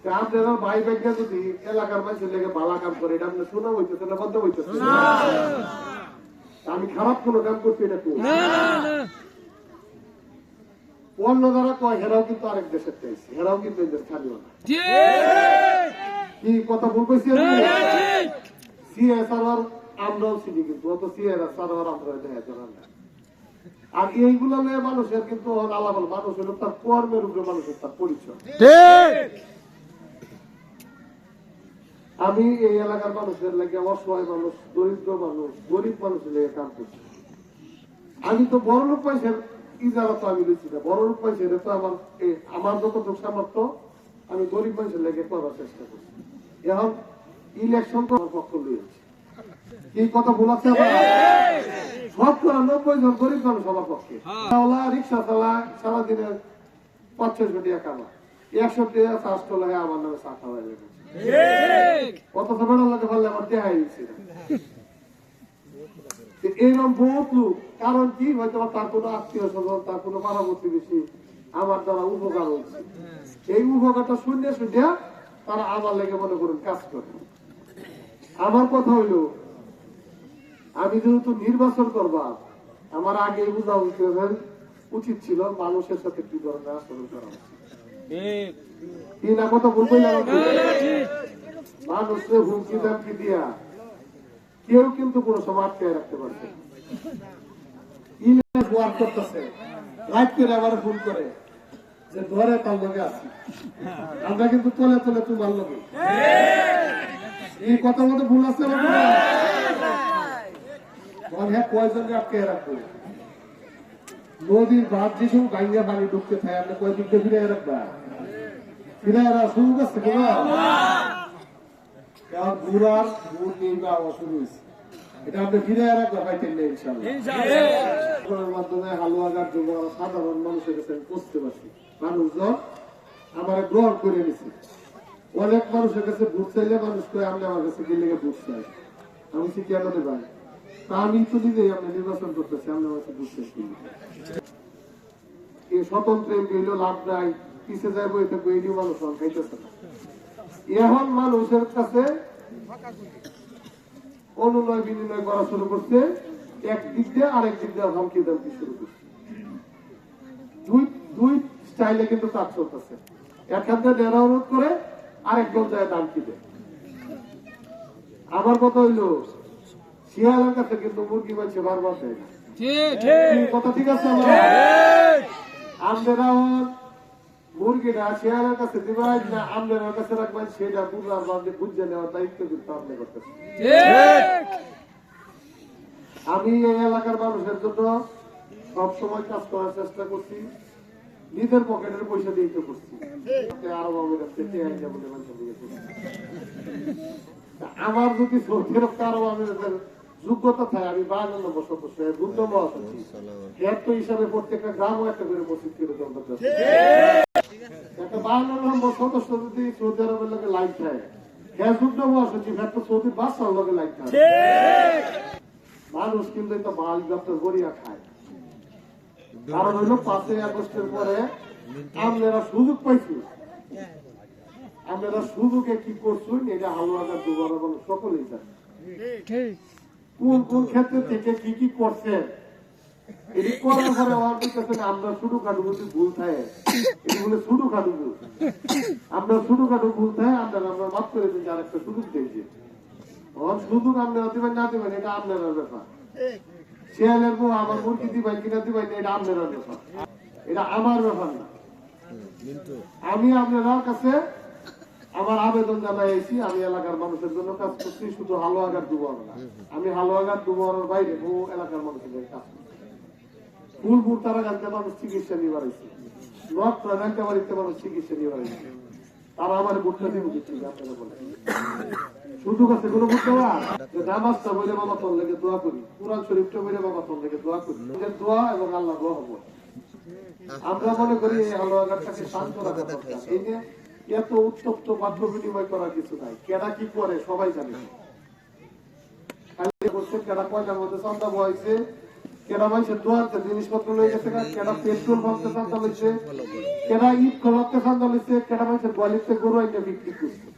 আপনারা ভাই ভাইকে যদি এলাকার মানুষের লেগে ভালো কাম করে এটা আপনি শোনা হইতেছে না বন্ধ হইতেছে আমি খারাপ কোনো কাম করছি এটা তো অন্য যারা কয় হেরাও কিন্তু আরেক দেশের চাইছে হেরাও কিন্তু এদের স্থানীয় না কি কথা ভুল কইছি আমি সিএসআর আমরাও চিনি কিন্তু অত সিএসআর আমরা দেখা জানা না আর এইগুলো নিয়ে মানুষের কিন্তু আলাদা মানুষ হলো তার কর্মের উপরে মানুষের তার পরিচয় আমি এই এলাকার মানুষের লাগে অসহায় মানুষ দরিদ্র মানুষ গরিব মানুষের লেগে কাম করছি আমি তো বড় লোক পয়সার ইজারা তো আমি দিচ্ছি না বড় লোক পয়সা তো আমার যতটুকু সামর্থ্য আমি গরিব মানুষের লেগে করার চেষ্টা করছি এখন ইলেকশন তো আমার পক্ষ লিয়েছি এই কথা বলাচ্ছে সব করা 90 জন গরিব মানুষ আমার পক্ষে রিক্সা চালা সারাদিনে 50 টাকা কামা 100 টাকা চাষ করলে আমার নামে চা খাওয়া লেগেছে কত সময় লাগে বললে আমার দেখাই দিচ্ছে এইরকম বহুত লোক কারণ কি হয়তো তার কোনো আত্মীয় স্বজন তার কোনো পাড়া প্রতিবেশী আমার দ্বারা উপকার হচ্ছে এই উপকারটা শুনে শুনে তারা আমার লেগে মনে করুন কাজ করে আমার কথা হইল আমি যেহেতু নির্বাচন করবা আমার আগে বোঝা উচিত ছিল মানুষের সাথে কি ধরনের আচরণ করা কি না কথা বলবো মানুষের হুমকি দামকি দিয়া কেউ কিন্তু কোনো সময় আটকে রাখতে পারছে করতেছে লাইট করে আবার ফোন করে যে ধরে তার লগে আছি আমরা কিন্তু তলে তলে তোমার লগে এই কথা মতো ভুল আছে কয়জনকে আটকে রাখবো নদীর বাদ যেসব গাঙ্গা পানি ঢুকতে থাকে আপনি কয়দিনকে ফিরে রাখবা ফিরে শুরু করছে বুড়ার ভোট নির্বাহ শুরু হয়েছে এটা আপনি ফিরে রাখবা পাইতেন না ইনশাআল্লাহ মাধ্যমে হালুয়াঘাট যুব সাধারণ মানুষের কাছে আমি পৌঁছতে পারছি মানুষজন আমার গ্রহণ করে নিছে অনেক মানুষের কাছে ভোট চাইলে মানুষ করে আমি আমার কাছে গেলে ভোট চাই আমি শিখিয়া করতে পারি আমি তো নিজেই আপনি নির্বাচন করতেছি আমি আমাকে বুঝতে এই স্বতন্ত্র এমপি হইল লাভ নাই পিছিয়ে যাইব এটা বইনি মানুষ খাইতেছে না এখন মানুষের কাছে অনুনয় বিনিময় করা শুরু করছে এক দিক দিয়ে আরেক দিক দিয়ে ধমকি ধমকি শুরু করছে দুই স্টাইলে কিন্তু কাজ চলতেছে একখান থেকে ডেরা অনুরোধ করে আরেক দল যায় ধমকি দেয় আমার কথা হইল শিয়ালের কাছে কিন্তু মুরগি মানছে বারবার দেয় কথা ঠিক আছে আমরা মুরগিটা শিয়ালের কাছে দিবেন না আপনার কাছে রাখবেন সেটা বুঝলাম আপনি বুঝে নেওয়ার দায়িত্ব কিন্তু আপনি করতেছেন আমি এই এলাকার মানুষের জন্য সবসময় কাজ করার চেষ্টা করছি নিজের পকেটের পয়সা দিয়ে তো করছি আরো আমার যদি কারো যোগ্যতা থাকে আমি 52 নম্বর সদস্য 2 নম্বর আছি এর তো হিসাবে প্রত্যেকটা গ্রামও একটা করে মসজিদ করে চলতে একটা 52 নম্বর সদস্য যদি সৌদি আরবের লোকের লাইট থাকে হ্যাঁ 2 নম্বর আছি ফের তো সৌদির বাদশার লোকের লাইট থাকে মানুষ কিন্তু একটা বাল ব্যবসা গড়িয়া খায় কারণ হইল 5 আগস্টের পরে আপনারা সুযোগ পাইছি আপনারা সুযোগে কি করছেন এটা হালুয়াঘাট দুবার সকলেই জানে কোন কোন ক্ষেত্রে থেকে কি কি করছেন এটি করার পরে আমরা ছোটখাটো বলছি ভুল থাকে এটি বলে ছোটখাটো ভুল আমরা ছোটখাটো ভুল থাকে আমরা মাফ করে দিচ্ছি আর একটা সুযোগ দিয়েছি সুযোগ আপনারা দিবেন না দিবেন এটা আপনার ব্যাপার শিয়ালের বউ আমার মুরগি দিবেন কিনা দিবেন এটা আপনার ব্যাপার এটা আমার ব্যাপার না আমি আপনার কাছে আমার আবেদন জানাইছি আমি এলাকার মানুষের জন্য কাজ করছি শুধু হালুয়াঘাট দুবার না আমি হালুয়াঘাট দুবারের বাইরে বহু এলাকার মানুষের কাজ করছি ফুলপুর তারাগানতে মানুষ চিকিৎসা নিয়ে বাড়াইছে নর্থ রাজানতে বাড়িতে মানুষ চিকিৎসা নিয়ে বাড়াইছে তারা আমার ভোটটা দিব কিছু আপনারা বলে শুধু কাছে কোনো ভোট দেওয়া যে নামাজটা বলে বাবা তোর লেগে দোয়া করি কুরআন শরীফটা বলে বাবা তোর লেগে দোয়া করি দোয়া এবং আল্লাহ দোয়া হবো আমরা মনে করি এই হালুয়াঘাটটাকে শান্ত রাখা দরকার এই যে এত উত্তপ্ত বাদ্য বিনিময় করার কিছু নাই কেডা কি করে সবাই জানে কেডা কয়টার মধ্যে সন্ধ্যা বয়সে কেনা মানুষের দোয়ারতে জিনিসপত্র লয়ে গেছে, কেনা পেট্রোল পাম্পে চান্দা লইছে, কেনা ইট খোলাতে চান্দা লইছে, কেনা মানুষের গোয়ালিতে গরু আইনে বিক্রি করছে।